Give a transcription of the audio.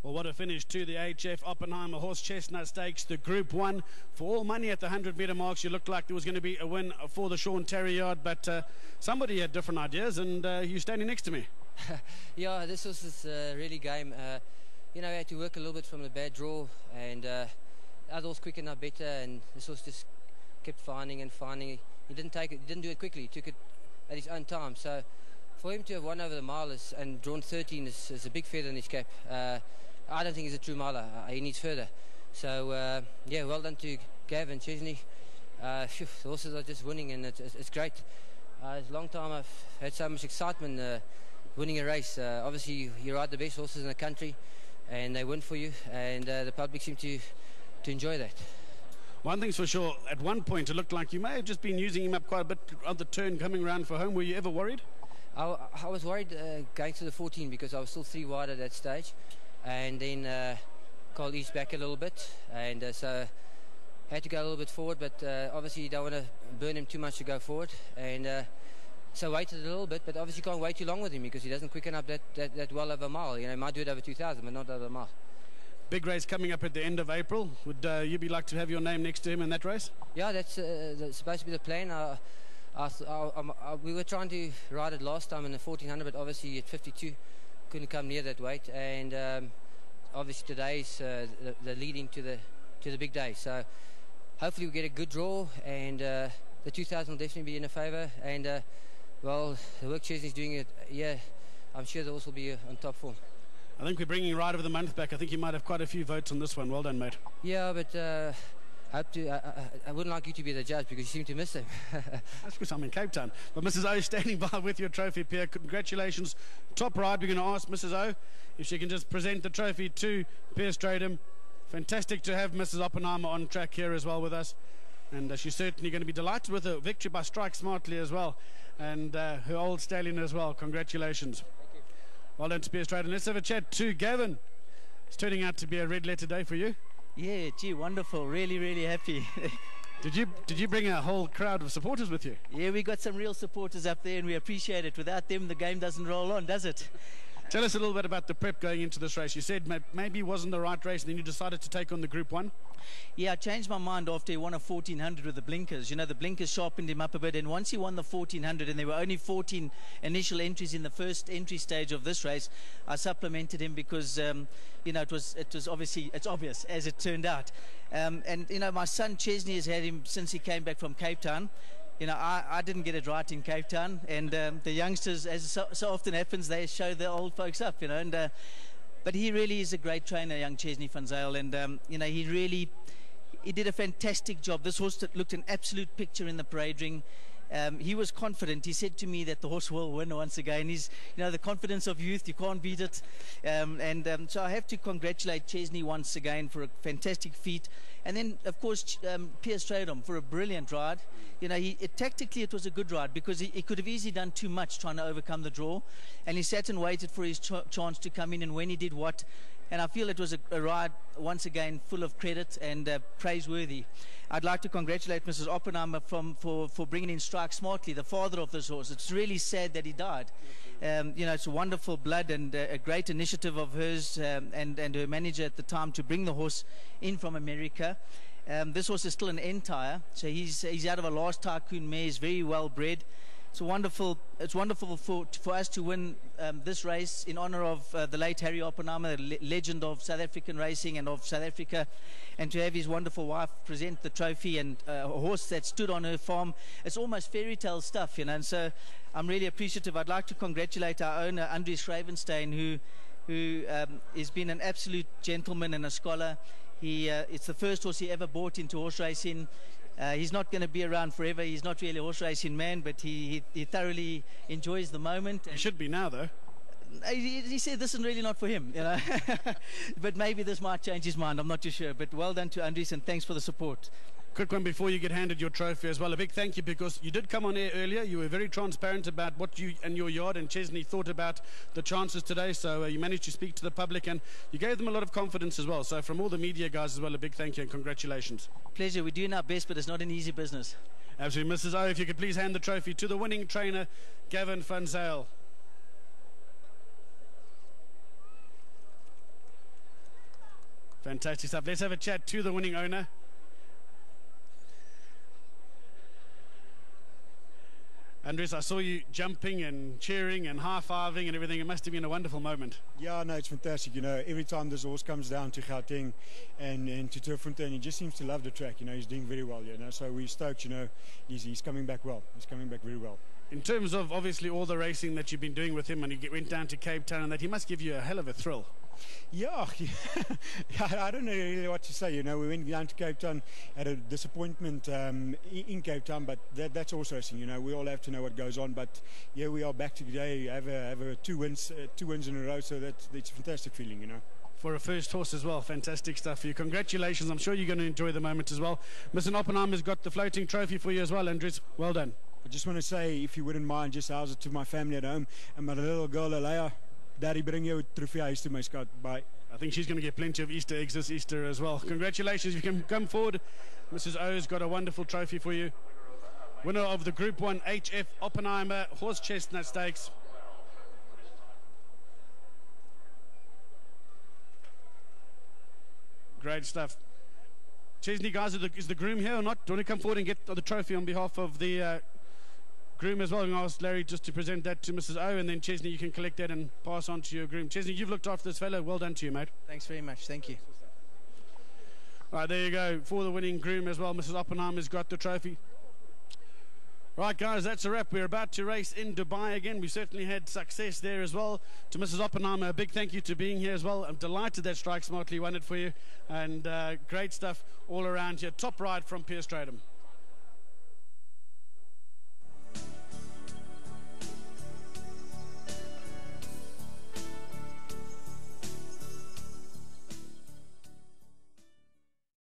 Well, what a finish to the HF Oppenheimer Horse Chestnut Stakes, the Group 1. For all money at the 100-metre marks, you looked like there was going to be a win for the Sean Terry yard, but somebody had different ideas, and you're standing next to me. Yeah, this was really game. You know, I had to work a little bit from the bad draw, and others quickened up better, and this was just kept finding and finding. He didn't take it, he didn't do it quickly, he took it at his own time. So for him to have won over the mile and drawn 13 is a big feather in his cap. I don't think he's a true miler. He needs further. So yeah, well done to Gav and Chesney. The horses are just winning, and it's great. It's a long time I've had so much excitement winning a race. Obviously you ride the best horses in the country, and they win for you, and the public seem to enjoy that. One thing's for sure, at one point it looked like you may have just been using him up quite a bit on the turn coming round for home. Were you ever worried? I was worried going to the 14 because I was still 3 wide at that stage, and then Carl eased back a little bit, and so I had to go a little bit forward, but obviously you don't want to burn him too much to go forward, and so waited a little bit, but obviously you can't wait too long with him because he doesn't quicken up that well over a mile. You know, he might do it over 2,000, but not over a mile. Big race coming up at the end of April. Would you be like to have your name next to him in that race? Yeah, that's supposed to be the plan. We were trying to ride it last time in the 1400, but obviously at 52 couldn't come near that weight, and obviously today's the leading to the big day. So hopefully we get a good draw, and the 2000 will definitely be in a favour. And well, the work Chesney's doing it. Yeah, I'm sure the horse will be on top form. I think we're bringing Ride of the Month back. I think you might have quite a few votes on this one. Well done, mate. Yeah, but I wouldn't like you to be the judge because you seem to miss him. That's because I'm in Cape Town. But Mrs. O standing by with your trophy, Pierre. Congratulations. Top ride. We're going to ask Mrs. O if she can just present the trophy to Pierre Stradum. Fantastic to have Mrs. Oppenheimer on track here as well with us. And she's certainly going to be delighted with a victory by Strike Smartly as well. And her old stallion as well. Congratulations. Well done to Pierre Stradum. Let's have a chat to Gavin. It's turning out to be a red letter day for you. Yeah, gee, wonderful. Really, really happy. Did you bring a whole crowd of supporters with you? Yeah, we got some real supporters up there, and we appreciate it. Without them, the game doesn't roll on, does it? Tell us a little bit about the prep going into this race. You said maybe it wasn't the right race, and then you decided to take on the Group 1. Yeah, I changed my mind after he won a 1400 with the blinkers. You know, the blinkers sharpened him up a bit, and once he won the 1400, and there were only 14 initial entries in the first entry stage of this race, I supplemented him because you know, it's obvious as it turned out. And you know, my son Chesney has had him since he came back from Cape Town. You know, I didn't get it right in Cape Town, and the youngsters, as so often happens, they show the old folks up, you know. And but he really is a great trainer, young Chesney van Zyl, and you know, he did a fantastic job. This horse looked an absolute picture in the parade ring. He was confident. He said to me that the horse will win once again. He's, you know, the confidence of youth, you can't beat it. So I have to congratulate Chesney once again for a fantastic feat. And then, of course, Pierre Stradum for a brilliant ride. You know, tactically it was a good ride because he could have easily done too much trying to overcome the draw. And he sat and waited for his chance to come in, and when he did what. And I feel it was a ride, once again, full of credit and praiseworthy. I'd like to congratulate Mrs. Oppenheimer for bringing in Strike Smartly, the father of this horse. It's really sad that he died. You know, it's a wonderful blood and a great initiative of hers and her manager at the time to bring the horse in from America. This horse is still an entire, so he's out of a last tycoon mare. He's very well bred. It's wonderful for us to win this race in honor of the late Harry Oppenheimer, the legend of South African racing and of South Africa, and to have his wonderful wife present the trophy, and a horse that stood on her farm. It's almost fairy tale stuff, you know, and so I'm really appreciative. I'd like to congratulate our owner, Andries Schravenstein, who has been an absolute gentleman and a scholar. It's the first horse he ever bought into horse racing. He's not going to be around forever. He's not really a horse racing man, but he thoroughly enjoys the moment. He should be now, though. He said this is really not for him, you know. But maybe this might change his mind. I'm not too sure. But well done to Andries, and thanks for the support. Quick one before you get handed your trophy as well. A big thank you, because you did come on air earlier. You were very transparent about what you and your yard and Chesney thought about the chances today. So you managed to speak to the public, and you gave them a lot of confidence as well. So from all the media guys as well, a big thank you and congratulations. Pleasure. We're doing our best, but it's not an easy business. Absolutely. Mrs. O, if you could please hand the trophy to the winning trainer, Gavin van Zyl. Fantastic stuff. Let's have a chat to the winning owner. Andres, I saw you jumping and cheering and high-fiving and everything. It must have been a wonderful moment. Yeah, no, it's fantastic. You know, every time this horse comes down to Gauteng and to Turffontein, he just seems to love the track. You know, he's doing very well, you know. So we're stoked, you know, he's coming back well. He's coming back very well. In terms of, obviously, all the racing that you've been doing with him and he went down to Cape Town and that, he must give you a hell of a thrill. Yeah, I don't know really what to say. You know, we went down to Cape Town, had a disappointment in Cape Town, but that's also racing. You know, we all have to know what goes on. But yeah, we are back today. Have two wins in a row. So it's a fantastic feeling. You know. For a first horse as well, fantastic stuff for you. Congratulations. I'm sure you're going to enjoy the moment as well. Mr. Oppenheimer's got the floating trophy for you as well, Andres. Well done. I just want to say, if you wouldn't mind, just house it to my family at home and my little girl Alea. Daddy, bring your trophy huis to my Scott. Bye. I think she's going to get plenty of Easter eggs this Easter as well. Congratulations. If you can come forward, Mrs. O's got a wonderful trophy for you. Winner of the Group 1 HF Oppenheimer Horse Chestnut Stakes. Great stuff. Chesney, guys, is the groom here or not? Do you want to come forward and get the trophy on behalf of the groom as well? I'm going to ask Larry just to present that to Mrs. O, and then Chesney, you can collect that and pass on to your groom. Chesney, you've looked after this fellow. Well done to you, mate. Thanks very much. Thank you. All right, there you go. For the winning groom as well, Mrs. Oppenheimer's got the trophy. Right, guys, that's a wrap. We're about to race in Dubai again. We certainly had success there as well. To Mrs. Oppenheimer, a big thank you to being here as well. I'm delighted that Strike Smartly won it for you. And great stuff all around here. Top ride from Pierce Stradum.